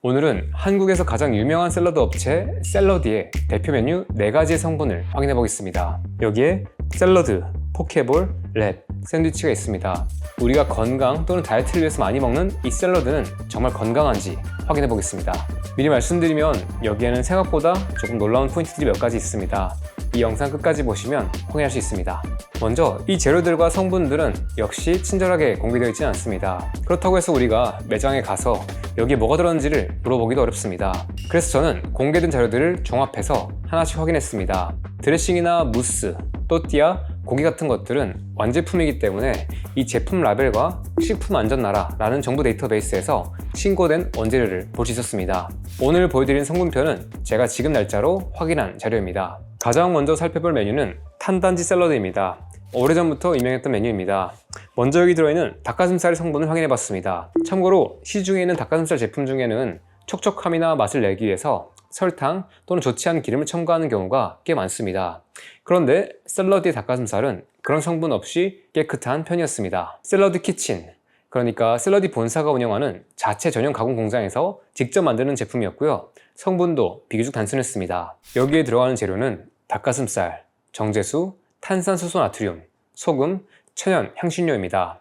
오늘은 한국에서 가장 유명한 샐러드 업체 샐러디의 대표 메뉴 4가지의 성분을 확인해 보겠습니다. 여기에 샐러드, 포케볼, 랩, 샌드위치가 있습니다. 우리가 건강 또는 다이어트를 위해서 많이 먹는 이 샐러드는 정말 건강한지 확인해 보겠습니다. 미리 말씀드리면 여기에는 생각보다 조금 놀라운 포인트들이 몇 가지 있습니다. 이 영상 끝까지 보시면 확인할 수 있습니다. 먼저 이 재료들과 성분들은 역시 친절하게 공개되어 있지는 않습니다. 그렇다고 해서 우리가 매장에 가서 여기에 뭐가 들었는지를 물어보기도 어렵습니다. 그래서 저는 공개된 자료들을 종합해서 하나씩 확인했습니다. 드레싱이나 무스, 또띠아, 고기 같은 것들은 완제품이기 때문에 이 제품 라벨과 식품안전나라라는 정부 데이터베이스에서 신고된 원재료를 볼 수 있었습니다. 오늘 보여드린 성분표는 제가 지금 날짜로 확인한 자료입니다. 가장 먼저 살펴볼 메뉴는 탄단지 샐러드입니다. 오래전부터 유명했던 메뉴입니다. 먼저 여기 들어있는 닭가슴살의 성분을 확인해봤습니다. 참고로 시중에 있는 닭가슴살 제품 중에는 촉촉함이나 맛을 내기 위해서 설탕 또는 좋지 않은 기름을 첨가하는 경우가 꽤 많습니다. 그런데 샐러드의 닭가슴살은 그런 성분 없이 깨끗한 편이었습니다. 샐러드 키친, 그러니까 샐러디 본사가 운영하는 자체 전용 가공 공장에서 직접 만드는 제품이었고요. 성분도 비교적 단순했습니다. 여기에 들어가는 재료는 닭가슴살, 정제수, 탄산수소 나트륨, 소금, 천연 향신료입니다.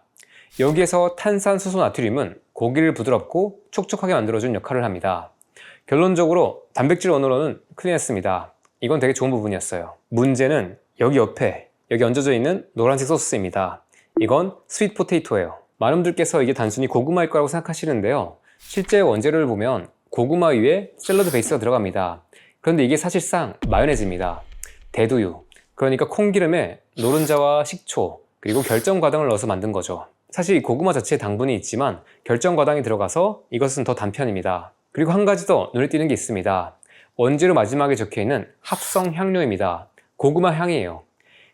여기에서 탄산수소 나트륨은 고기를 부드럽고 촉촉하게 만들어주는 역할을 합니다. 결론적으로 단백질 원으로는 클린했습니다. 이건 되게 좋은 부분이었어요. 문제는 여기 옆에 여기 얹어져 있는 노란색 소스입니다. 이건 스윗 포테이토예요. 많은 분들께서 이게 단순히 고구마일 거라고 생각하시는데요. 실제 원재료를 보면 고구마 위에 샐러드 베이스가 들어갑니다. 그런데 이게 사실상 마요네즈입니다. 대두유, 그러니까 콩기름에 노른자와 식초, 그리고 결정과당을 넣어서 만든 거죠. 사실 이 고구마 자체에 당분이 있지만 결정과당이 들어가서 이것은 더 단편입니다. 그리고 한 가지 더 눈에 띄는 게 있습니다. 원재료 마지막에 적혀있는 합성 향료입니다. 고구마 향이에요.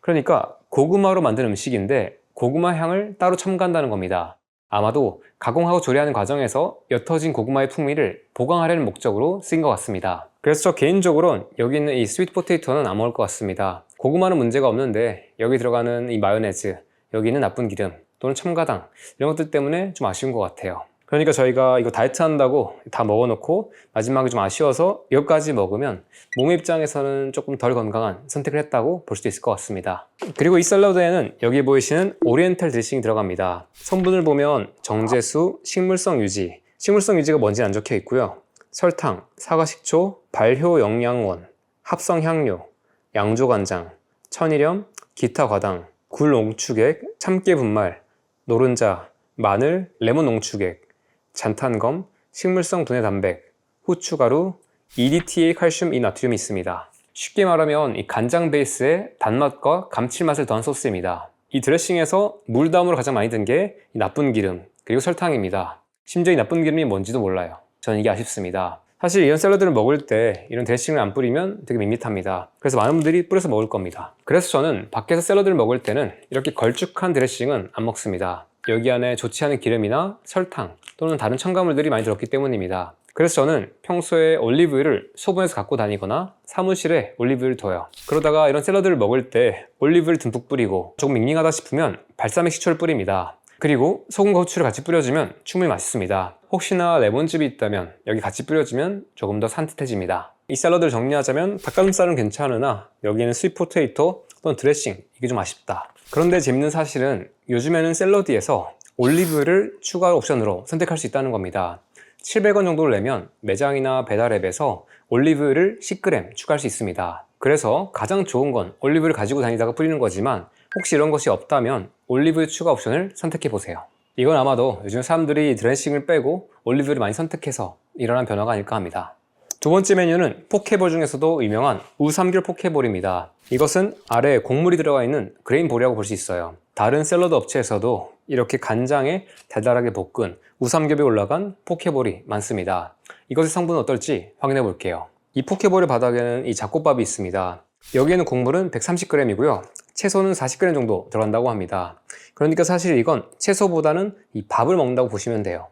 그러니까 고구마로 만든 음식인데 고구마 향을 따로 첨가한다는 겁니다. 아마도 가공하고 조리하는 과정에서 옅어진 고구마의 풍미를 보강하려는 목적으로 쓰인 것 같습니다. 그래서 저 개인적으로는 여기 있는 이 스윗 포테이토는 안 먹을 것 같습니다. 고구마는 문제가 없는데 여기 들어가는 이 마요네즈, 여기 있는 나쁜 기름 또는 첨가당 이런 것들 때문에 좀 아쉬운 것 같아요. 그러니까 저희가 이거 다이어트 한다고 다 먹어놓고 마지막에 좀 아쉬워서 이것까지 먹으면 몸의 입장에서는 조금 덜 건강한 선택을 했다고 볼 수도 있을 것 같습니다. 그리고 이 샐러드에는 여기 보이시는 오리엔탈 드레싱이 들어갑니다. 성분을 보면 정제수, 식물성 유지, 식물성 유지가 뭔지는 안 적혀 있고요. 설탕, 사과식초, 발효 영양원, 합성 향료, 양조간장, 천일염, 기타 과당, 굴 농축액, 참깨 분말, 노른자, 마늘, 레몬 농축액, 잔탄검, 식물성 분해 단백, 후추가루, EDTA 칼슘 이 나트륨이 있습니다. 쉽게 말하면 이 간장 베이스에 단맛과 감칠맛을 더한 소스입니다. 이 드레싱에서 물다음으로 가장 많이 든 게 나쁜 기름, 그리고 설탕입니다. 심지어 이 나쁜 기름이 뭔지도 몰라요. 저는 이게 아쉽습니다. 사실 이런 샐러드를 먹을 때 이런 드레싱을 안 뿌리면 되게 밋밋합니다. 그래서 많은 분들이 뿌려서 먹을 겁니다. 그래서 저는 밖에서 샐러드를 먹을 때는 이렇게 걸쭉한 드레싱은 안 먹습니다. 여기 안에 좋지 않은 기름이나 설탕 또는 다른 첨가물들이 많이 들었기 때문입니다. 그래서 저는 평소에 올리브유를 소분해서 갖고 다니거나 사무실에 올리브유를 둬요. 그러다가 이런 샐러드를 먹을 때 올리브유를 듬뿍 뿌리고 조금 밍밍하다 싶으면 발사믹 식초를 뿌립니다. 그리고 소금과 후추를 같이 뿌려주면 충분히 맛있습니다. 혹시나 레몬즙이 있다면 여기 같이 뿌려주면 조금 더 산뜻해집니다. 이 샐러드를 정리하자면 닭가슴살은 괜찮으나 여기에는 스윗 포테이토 또는 드레싱 이게 좀 아쉽다. 그런데 재밌는 사실은 요즘에는 샐러디에서 올리브유를 추가 옵션으로 선택할 수 있다는 겁니다. 700원 정도를 내면 매장이나 배달앱에서 올리브유를 10g 추가할 수 있습니다. 그래서 가장 좋은 건 올리브유를 가지고 다니다가 뿌리는 거지만 혹시 이런 것이 없다면 올리브유 추가 옵션을 선택해 보세요. 이건 아마도 요즘 사람들이 드레싱을 빼고 올리브유를 많이 선택해서 일어난 변화가 아닐까 합니다. 두 번째 메뉴는 포케볼 중에서도 유명한 우삼겹 포케볼입니다. 이것은 아래에 곡물이 들어가 있는 그레인볼이라고 볼 수 있어요. 다른 샐러드 업체에서도 이렇게 간장에 달달하게 볶은 우삼겹이 올라간 포케볼이 많습니다. 이것의 성분은 어떨지 확인해 볼게요. 이 포케볼의 바닥에는 이 잡곡밥이 있습니다. 여기에는 곡물은 130g이고요. 채소는 40g 정도 들어간다고 합니다. 그러니까 사실 이건 채소보다는 이 밥을 먹는다고 보시면 돼요.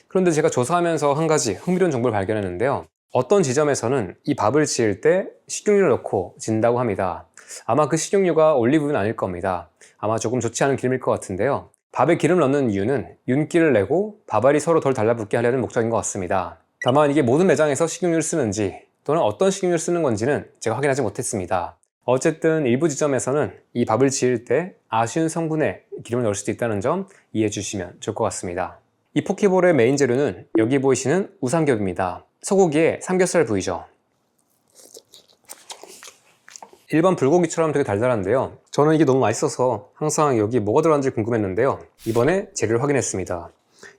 그런데 제가 조사하면서 한 가지 흥미로운 정보를 발견했는데요. 어떤 지점에서는 이 밥을 지을 때 식용유를 넣고 짓는다고 합니다. 아마 그 식용유가 올리브유는 아닐 겁니다. 아마 조금 좋지 않은 기름일 것 같은데요. 밥에 기름을 넣는 이유는 윤기를 내고 밥알이 서로 덜 달라붙게 하려는 목적인 것 같습니다. 다만 이게 모든 매장에서 식용유를 쓰는지 또는 어떤 식용유를 쓰는 건지는 제가 확인하지 못했습니다. 어쨌든 일부 지점에서는 이 밥을 지을 때 아쉬운 성분의 기름을 넣을 수도 있다는 점 이해해 주시면 좋을 것 같습니다. 이 포케볼의 메인 재료는 여기 보이시는 우삼겹입니다. 소고기의 삼겹살 부위죠. 일반 불고기처럼 되게 달달한데요. 저는 이게 너무 맛있어서 항상 여기 뭐가 들어간지 궁금했는데요. 이번에 재료를 확인했습니다.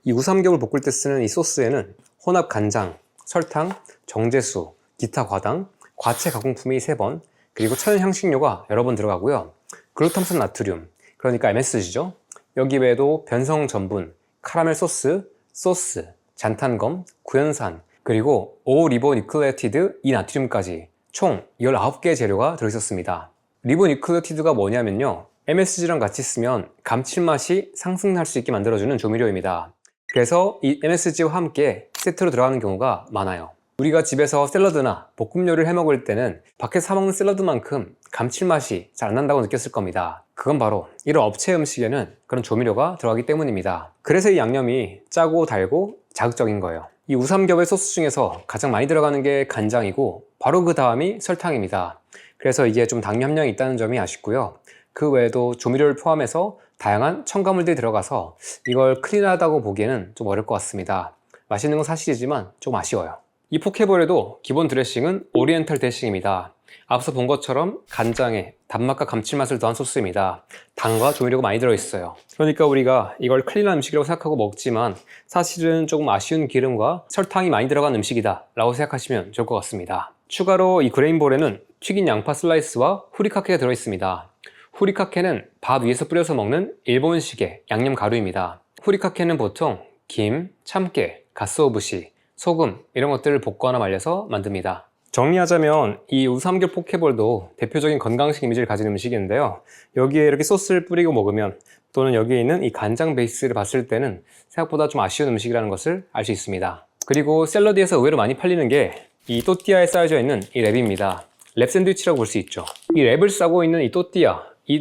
이 우삼겹을 볶을 때 쓰는 이 소스에는 혼합 간장, 설탕, 정제수, 기타 과당, 과채 가공품이 3번, 그리고 천연 향신료가 여러 번 들어가고요. 글루탐산 나트륨, 그러니까 MSG죠. 여기 외에도 변성 전분, 카라멜 소스, 잔탄검, 구연산, 그리고 5리보뉴클레오티드 이나트륨까지 총 19개의 재료가 들어있었습니다. 리보뉴클레오티드가 뭐냐면요, MSG랑 같이 쓰면 감칠맛이 상승할 수 있게 만들어주는 조미료입니다. 그래서 이 MSG와 함께 세트로 들어가는 경우가 많아요. 우리가 집에서 샐러드나 볶음 요리를 해 먹을 때는 밖에서 사 먹는 샐러드만큼 감칠맛이 잘 안 난다고 느꼈을 겁니다. 그건 바로 이런 업체 음식에는 그런 조미료가 들어가기 때문입니다. 그래서 이 양념이 짜고 달고 자극적인 거예요. 이 우삼겹의 소스 중에서 가장 많이 들어가는 게 간장이고 바로 그 다음이 설탕입니다. 그래서 이게 좀 당류 함량이 있다는 점이 아쉽고요. 그 외에도 조미료를 포함해서 다양한 첨가물들이 들어가서 이걸 클린하다고 보기에는 좀 어려울 것 같습니다. 맛있는 건 사실이지만 좀 아쉬워요. 이 포케볼에도 기본 드레싱은 오리엔탈 드레싱입니다. 앞서 본 것처럼 간장에 단맛과 감칠맛을 더한 소스입니다. 당과 조미료가 많이 들어있어요. 그러니까 우리가 이걸 클린한 음식이라고 생각하고 먹지만 사실은 조금 아쉬운 기름과 설탕이 많이 들어간 음식이다 라고 생각하시면 좋을 것 같습니다. 추가로 이 그레인볼에는 튀긴 양파 슬라이스와 후리카케가 들어있습니다. 후리카케는 밥 위에서 뿌려서 먹는 일본식의 양념 가루입니다. 후리카케는 보통 김, 참깨, 가쓰오부시, 소금 이런 것들을 볶거나 말려서 만듭니다. 정리하자면 이 우삼겹 포케볼도 대표적인 건강식 이미지를 가진 음식인데요. 여기에 이렇게 소스를 뿌리고 먹으면 또는 여기에 있는 이 간장 베이스를 봤을 때는 생각보다 좀 아쉬운 음식이라는 것을 알 수 있습니다. 그리고 샐러드에서 의외로 많이 팔리는 게 이 또띠아에 쌓여져 있는 이 랩입니다. 랩 샌드위치라고 볼 수 있죠. 이 랩을 싸고 있는 이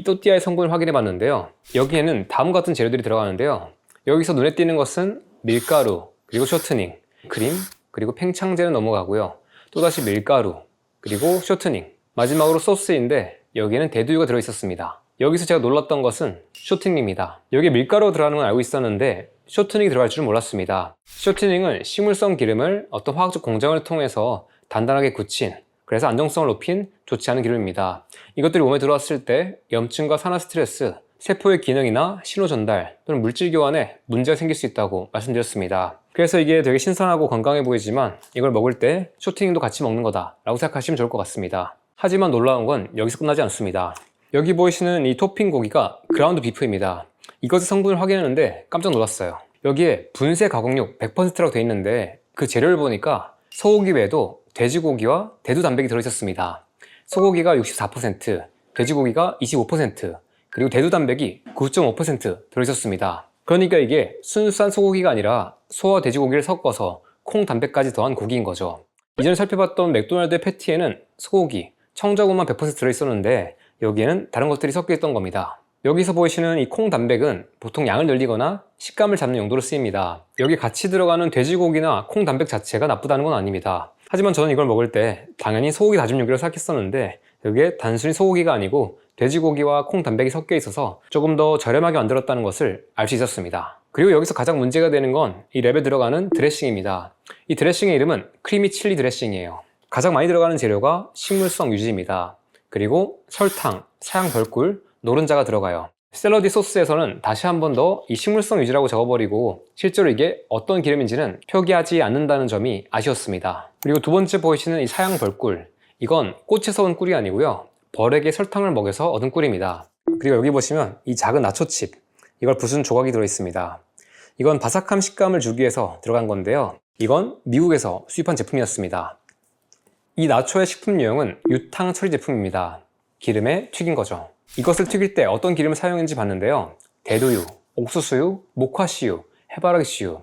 또띠아의 성분을 확인해 봤는데요. 여기에는 다음과 같은 재료들이 들어가는데요. 여기서 눈에 띄는 것은 밀가루, 그리고 쇼트닝, 크림, 그리고 팽창제는 넘어가고요. 또다시 밀가루, 그리고 쇼트닝, 마지막으로 소스인데 여기에는 대두유가 들어있었습니다. 여기서 제가 놀랐던 것은 쇼트닝입니다. 여기에 밀가루가 들어가는 건 알고 있었는데 쇼트닝이 들어갈 줄은 몰랐습니다. 쇼트닝은 식물성 기름을 어떤 화학적 공정을 통해서 단단하게 굳힌, 그래서 안정성을 높인 좋지 않은 기름입니다. 이것들이 몸에 들어왔을 때 염증과 산화 스트레스, 세포의 기능이나 신호 전달 또는 물질 교환에 문제가 생길 수 있다고 말씀드렸습니다. 그래서 이게 되게 신선하고 건강해 보이지만 이걸 먹을 때 쇼트닝도 같이 먹는 거다 라고 생각하시면 좋을 것 같습니다. 하지만 놀라운 건 여기서 끝나지 않습니다. 여기 보이시는 이 토핑 고기가 그라운드 비프입니다. 이것의 성분을 확인했는데 깜짝 놀랐어요. 여기에 분쇄 가공육 100%라고 되어 있는데 그 재료를 보니까 소고기 외에도 돼지고기와 대두 단백이 들어있었습니다. 소고기가 64%, 돼지고기가 25%, 그리고 대두 단백이 9.5% 들어있었습니다. 그러니까 이게 순수한 소고기가 아니라 소와 돼지고기를 섞어서 콩 단백까지 더한 고기인 거죠. 이전에 살펴봤던 맥도날드의 패티에는 소고기, 청자고만 100% 들어있었는데 여기에는 다른 것들이 섞여 있던 겁니다. 여기서 보이시는 이 콩 단백은 보통 양을 늘리거나 식감을 잡는 용도로 쓰입니다. 여기 같이 들어가는 돼지고기나 콩 단백 자체가 나쁘다는 건 아닙니다. 하지만 저는 이걸 먹을 때 당연히 소고기 다짐 요기라고 생각했었는데 여기에 단순히 소고기가 아니고 돼지고기와 콩 단백이 섞여 있어서 조금 더 저렴하게 만들었다는 것을 알 수 있었습니다. 그리고 여기서 가장 문제가 되는 건 이 랩에 들어가는 드레싱입니다. 이 드레싱의 이름은 크리미 칠리 드레싱이에요. 가장 많이 들어가는 재료가 식물성 유지입니다. 그리고 설탕, 사양벌꿀, 노른자가 들어가요. 샐러드 소스에서는 다시 한 번 더 이 식물성 유지라고 적어버리고 실제로 이게 어떤 기름인지는 표기하지 않는다는 점이 아쉬웠습니다. 그리고 두 번째 보이시는 이 사양벌꿀, 이건 꽃에서 온 꿀이 아니고요, 벌에게 설탕을 먹여서 얻은 꿀입니다. 그리고 여기 보시면 이 작은 나초칩, 이걸 부순 조각이 들어있습니다. 이건 바삭함 식감을 주기 위해서 들어간 건데요, 이건 미국에서 수입한 제품이었습니다. 이 나초의 식품 유형은 유탕 처리 제품입니다. 기름에 튀긴 거죠. 이것을 튀길 때 어떤 기름을 사용했는지 봤는데요, 대두유, 옥수수유, 목화씨유, 해바라기씨유,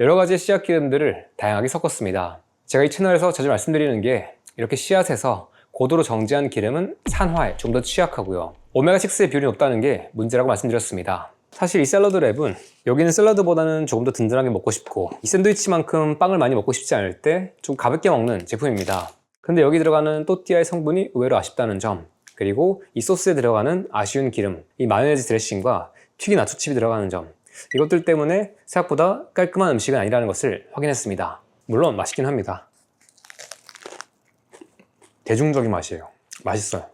여러 가지의 씨앗 기름들을 다양하게 섞었습니다. 제가 이 채널에서 자주 말씀드리는 게 이렇게 씨앗에서 고도로 정제한 기름은 산화에 좀 더 취약하고요, 오메가6의 비율이 높다는 게 문제라고 말씀드렸습니다. 사실 이 샐러드 랩은 여기는 샐러드보다는 조금 더 든든하게 먹고 싶고 이 샌드위치만큼 빵을 많이 먹고 싶지 않을 때 좀 가볍게 먹는 제품입니다. 근데 여기 들어가는 또띠아의 성분이 의외로 아쉽다는 점, 그리고 이 소스에 들어가는 아쉬운 기름, 이 마요네즈 드레싱과 튀긴 나초칩이 들어가는 점, 이것들 때문에 생각보다 깔끔한 음식은 아니라는 것을 확인했습니다. 물론 맛있긴 합니다. 대중적인 맛이에요. 맛있어요.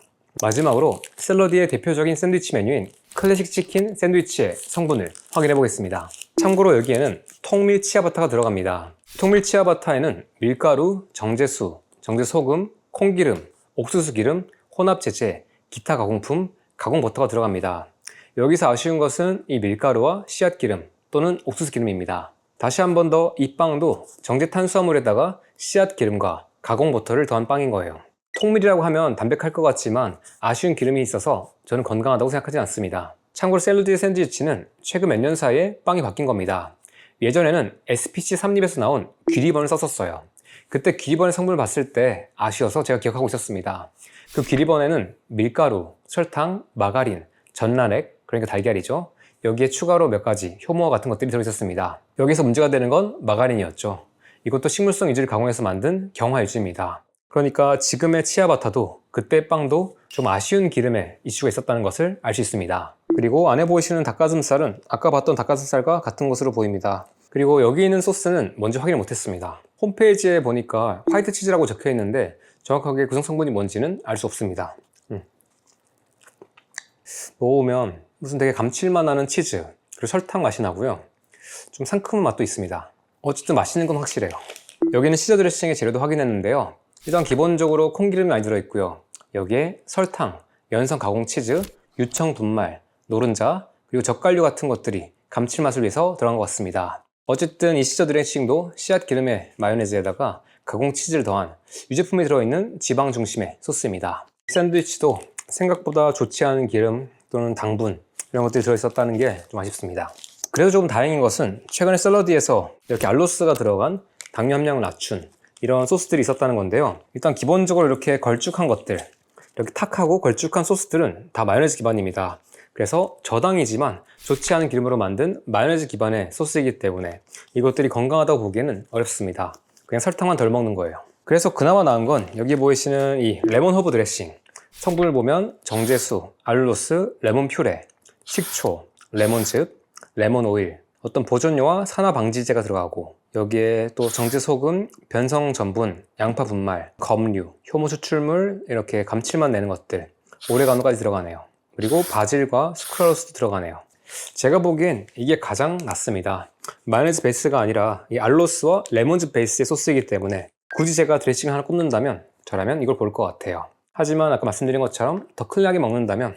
마지막으로 샐러드의 대표적인 샌드위치 메뉴인 클래식 치킨 샌드위치의 성분을 확인해 보겠습니다. 참고로 여기에는 통밀 치아바타가 들어갑니다. 통밀 치아바타에는 밀가루, 정제수, 정제소금, 콩기름, 옥수수기름, 혼합제제, 기타 가공품, 가공버터가 들어갑니다. 여기서 아쉬운 것은 이 밀가루와 씨앗기름 또는 옥수수기름입니다. 다시 한 번 더 이 빵도 정제 탄수화물에다가 씨앗기름과 가공버터를 더한 빵인 거예요. 통밀이라고 하면 담백할 것 같지만 아쉬운 기름이 있어서 저는 건강하다고 생각하지 않습니다. 참고로 샐러드의 샌드위치는 최근 몇 년 사이에 빵이 바뀐 겁니다. 예전에는 SPC 삼립에서 나온 귀리번을 썼었어요. 그때 귀리번의 성분을 봤을 때 아쉬워서 제가 기억하고 있었습니다. 그 귀리번에는 밀가루, 설탕, 마가린, 전란액, 그러니까 달걀이죠. 여기에 추가로 몇 가지 효모와 같은 것들이 들어있었습니다. 여기서 문제가 되는 건 마가린이었죠. 이것도 식물성 유지를 가공해서 만든 경화유지입니다. 그러니까 지금의 치아바타도 그때 빵도 좀 아쉬운 기름에 이슈가 있었다는 것을 알 수 있습니다. 그리고 안에 보이시는 닭가슴살은 아까 봤던 닭가슴살과 같은 것으로 보입니다. 그리고 여기 있는 소스는 뭔지 확인을 못했습니다. 홈페이지에 보니까 화이트 치즈라고 적혀 있는데 정확하게 구성 성분이 뭔지는 알 수 없습니다. 먹으면 무슨 되게 감칠맛 나는 치즈, 그리고 설탕 맛이 나고요. 좀 상큼한 맛도 있습니다. 어쨌든 맛있는 건 확실해요. 여기는 시저 드레싱의 재료도 확인했는데요. 일단 기본적으로 콩기름이 많이 들어있고요. 여기에 설탕, 연성 가공 치즈, 유청 분말, 노른자, 그리고 젓갈류 같은 것들이 감칠맛을 위해서 들어간 것 같습니다. 어쨌든 이 시저 드레싱도 씨앗 기름의 마요네즈에다가 가공 치즈를 더한 유제품이 들어있는 지방 중심의 소스입니다. 샌드위치도 생각보다 좋지 않은 기름 또는 당분 이런 것들이 들어있었다는 게 좀 아쉽습니다. 그래도 조금 다행인 것은 최근에 샐러드에서 이렇게 알로스가 들어간 당뇨 함량을 낮춘 이런 소스들이 있었다는 건데요. 일단 기본적으로 이렇게 걸쭉한 것들, 이렇게 탁하고 걸쭉한 소스들은 다 마요네즈 기반입니다. 그래서 저당이지만 좋지 않은 기름으로 만든 마요네즈 기반의 소스이기 때문에 이것들이 건강하다고 보기에는 어렵습니다. 그냥 설탕만 덜 먹는 거예요. 그래서 그나마 나은 건 여기 보이시는 이 레몬 허브 드레싱, 성분을 보면 정제수, 알룰로스, 레몬 퓨레, 식초, 레몬즙, 레몬 오일, 어떤 보존료와 산화 방지제가 들어가고 여기에 또 정제소금, 변성 전분, 양파 분말, 검류, 효모 추출물, 이렇게 감칠맛 내는 것들, 오레가노까지 들어가네요. 그리고 바질과 스크랄로스도 들어가네요. 제가 보기엔 이게 가장 낫습니다. 마요네즈 베이스가 아니라 이 알로스와 레몬즙 베이스의 소스이기 때문에 굳이 제가 드레싱을 하나 꼽는다면 저라면 이걸 고를 것 같아요. 하지만 아까 말씀드린 것처럼 더 클린하게 먹는다면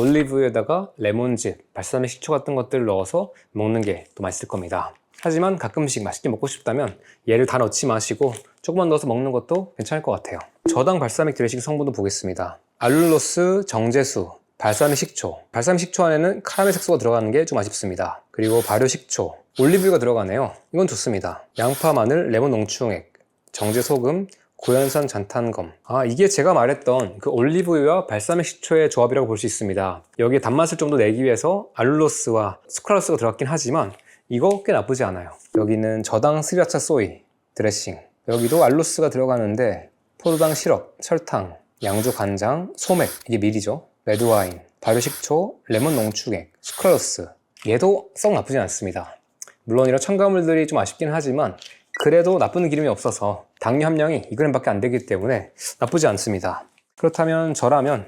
올리브유에다가 레몬즙, 발사믹 식초 같은 것들을 넣어서 먹는 게 더 맛있을 겁니다. 하지만 가끔씩 맛있게 먹고 싶다면 얘를 다 넣지 마시고 조금만 넣어서 먹는 것도 괜찮을 것 같아요. 저당 발사믹 드레싱 성분도 보겠습니다. 알룰로스, 정제수, 발사믹 식초. 발사믹 식초 안에는 카라멜 색소가 들어가는 게 좀 아쉽습니다. 그리고 발효 식초, 올리브유가 들어가네요. 이건 좋습니다. 양파, 마늘, 레몬 농축액, 정제 소금, 구연산 잔탄검. 이게 제가 말했던 그 올리브유와 발사믹 식초의 조합이라고 볼 수 있습니다. 여기에 단맛을 좀 더 내기 위해서 알룰로스와 스크랄로스가 들어갔긴 하지만 이거 꽤 나쁘지 않아요. 여기는 저당 스리라차 소이 드레싱. 여기도 알룰로스가 들어가는데 포도당 시럽, 설탕, 양조 간장, 소맥, 이게 밀이죠. 레드와인, 발효 식초, 레몬 농축액, 스크랄로스. 얘도 썩 나쁘지 않습니다. 물론 이런 첨가물들이 좀 아쉽긴 하지만 그래도 나쁜 기름이 없어서 당류 함량이 2g밖에 안 되기 때문에 나쁘지 않습니다. 그렇다면 저라면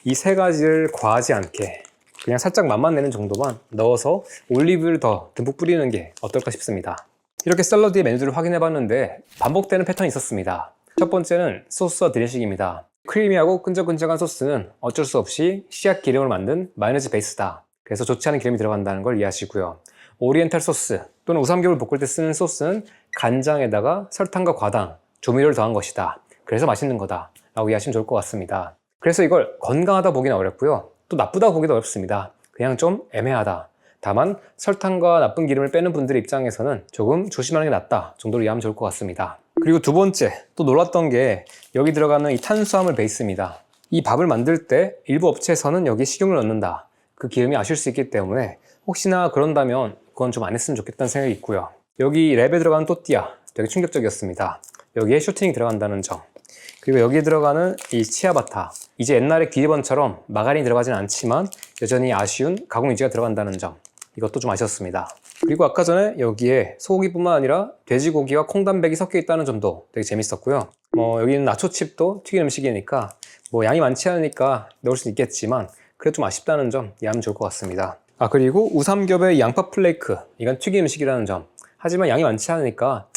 이 세 가지를 과하지 않게 그냥 살짝 맛만 내는 정도만 넣어서 올리브유를 더 듬뿍 뿌리는 게 어떨까 싶습니다. 이렇게 샐러드의 메뉴들을 확인해 봤는데 반복되는 패턴이 있었습니다. 첫 번째는 소스와 드레싱입니다. 크리미하고 끈적끈적한 소스는 어쩔 수 없이 씨앗 기름을 만든 마요네즈 베이스다. 그래서 좋지 않은 기름이 들어간다는 걸 이해하시고요. 오리엔탈 소스 또는 우삼겹을 볶을 때 쓰는 소스는 간장에다가 설탕과 과당, 조미료를 더한 것이다. 그래서 맛있는 거다 라고 이해하시면 좋을 것 같습니다. 그래서 이걸 건강하다 보기는 어렵고요. 또 나쁘다 보기도 어렵습니다. 그냥 좀 애매하다. 다만 설탕과 나쁜 기름을 빼는 분들 입장에서는 조금 조심하는 게 낫다 정도로 이해하면 좋을 것 같습니다. 그리고 두 번째, 또 놀랐던 게 여기 들어가는 이 탄수화물 베이스입니다. 이 밥을 만들 때 일부 업체에서는 여기 식용유를 넣는다. 그 기름이 아실 수 있기 때문에 혹시나 그런다면 그건 좀 안 했으면 좋겠다는 생각이 있고요. 여기 랩에 들어가는 또띠아 되게 충격적이었습니다. 여기에 쇼트닝 들어간다는 점, 그리고 여기에 들어가는 이 치아바타, 이제 옛날의 귀리번처럼 마가린이 들어가진 않지만 여전히 아쉬운 가공 유지가 들어간다는 점, 이것도 좀 아쉬웠습니다. 그리고 아까 전에 여기에 소고기뿐만 아니라 돼지고기와 콩단백이 섞여 있다는 점도 되게 재밌었고요. 여기는 나초칩도 튀긴 음식이니까 양이 많지 않으니까 넣을 수 있겠지만 그래도 좀 아쉽다는 점 이해하면 좋을 것 같습니다. 그리고 우삼겹의 양파 플레이크, 이건 튀긴 음식이라는 점, 하지만 양이 많지 않으니까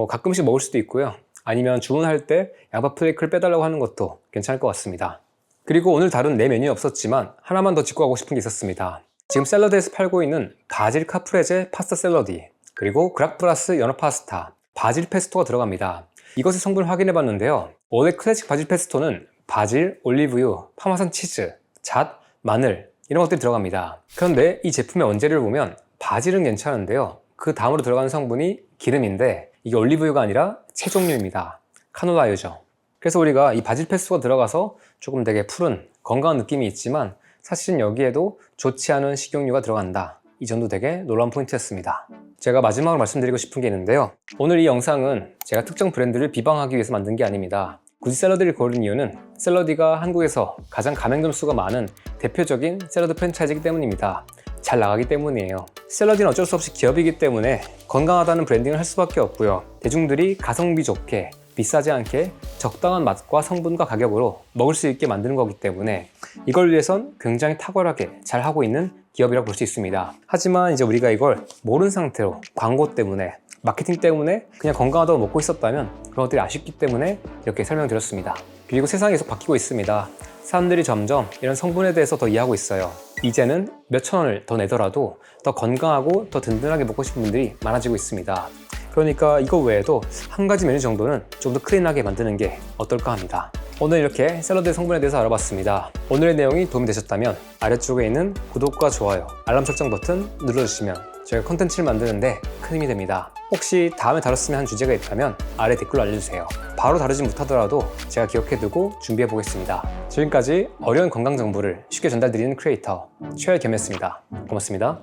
가끔씩 먹을 수도 있고요. 아니면 주문할 때 양파 플레이크를 빼달라고 하는 것도 괜찮을 것 같습니다. 그리고 오늘 다룬 네 메뉴는 없었지만 하나만 더 짚고 가고 싶은 게 있었습니다. 지금 샐러드에서 팔고 있는 바질 카프레제 파스타 샐러드, 그리고 그락브라스 연어 파스타, 바질 페스토가 들어갑니다. 이것의 성분을 확인해 봤는데요. 원래 클래식 바질 페스토는 바질, 올리브유, 파마산 치즈, 잣, 마늘 이런 것들이 들어갑니다. 그런데 이 제품의 원재료를 보면 바질은 괜찮은데요. 그 다음으로 들어가는 성분이 기름인데 이게 올리브유가 아니라 채 종류입니다. 카놀라유죠. 그래서 우리가 이 바질 페스토가 들어가서 조금 되게 푸른 건강한 느낌이 있지만 사실은 여기에도 좋지 않은 식용유가 들어간다. 이 점도 되게 놀라운 포인트였습니다. 제가 마지막으로 말씀드리고 싶은 게 있는데요. 오늘 이 영상은 제가 특정 브랜드를 비방하기 위해서 만든 게 아닙니다. 굳이 샐러드를 고른 이유는 샐러디가 한국에서 가장 가맹점 수가 많은 대표적인 샐러드 프랜차이즈이기 때문입니다. 잘 나가기 때문이에요. 샐러디는 어쩔 수 없이 기업이기 때문에 건강하다는 브랜딩을 할 수밖에 없고요. 대중들이 가성비 좋게 비싸지 않게 적당한 맛과 성분과 가격으로 먹을 수 있게 만드는 거기 때문에 이걸 위해선 굉장히 탁월하게 잘 하고 있는 기업이라고 볼 수 있습니다. 하지만 이제 우리가 이걸 모르는 상태로 광고 때문에 마케팅 때문에 그냥 건강하다고 먹고 있었다면 그런 것들이 아쉽기 때문에 이렇게 설명드렸습니다. 그리고 세상이 계속 바뀌고 있습니다. 사람들이 점점 이런 성분에 대해서 더 이해하고 있어요. 이제는 몇천 원을 더 내더라도 더 건강하고 더 든든하게 먹고 싶은 분들이 많아지고 있습니다. 그러니까 이거 외에도 한 가지 메뉴 정도는 좀 더 클린하게 만드는 게 어떨까 합니다. 오늘 이렇게 샐러드의 성분에 대해서 알아봤습니다. 오늘의 내용이 도움이 되셨다면 아래쪽에 있는 구독과 좋아요, 알람 설정 버튼 눌러주시면 저희가 콘텐츠를 만드는데 큰 힘이 됩니다. 혹시 다음에 다뤘으면 하는 주제가 있다면 아래 댓글로 알려주세요. 바로 다루지 못하더라도 제가 기억해두고 준비해보겠습니다. 지금까지 어려운 건강 정보를 쉽게 전달드리는 크리에이터 최열겸이었습니다. 고맙습니다.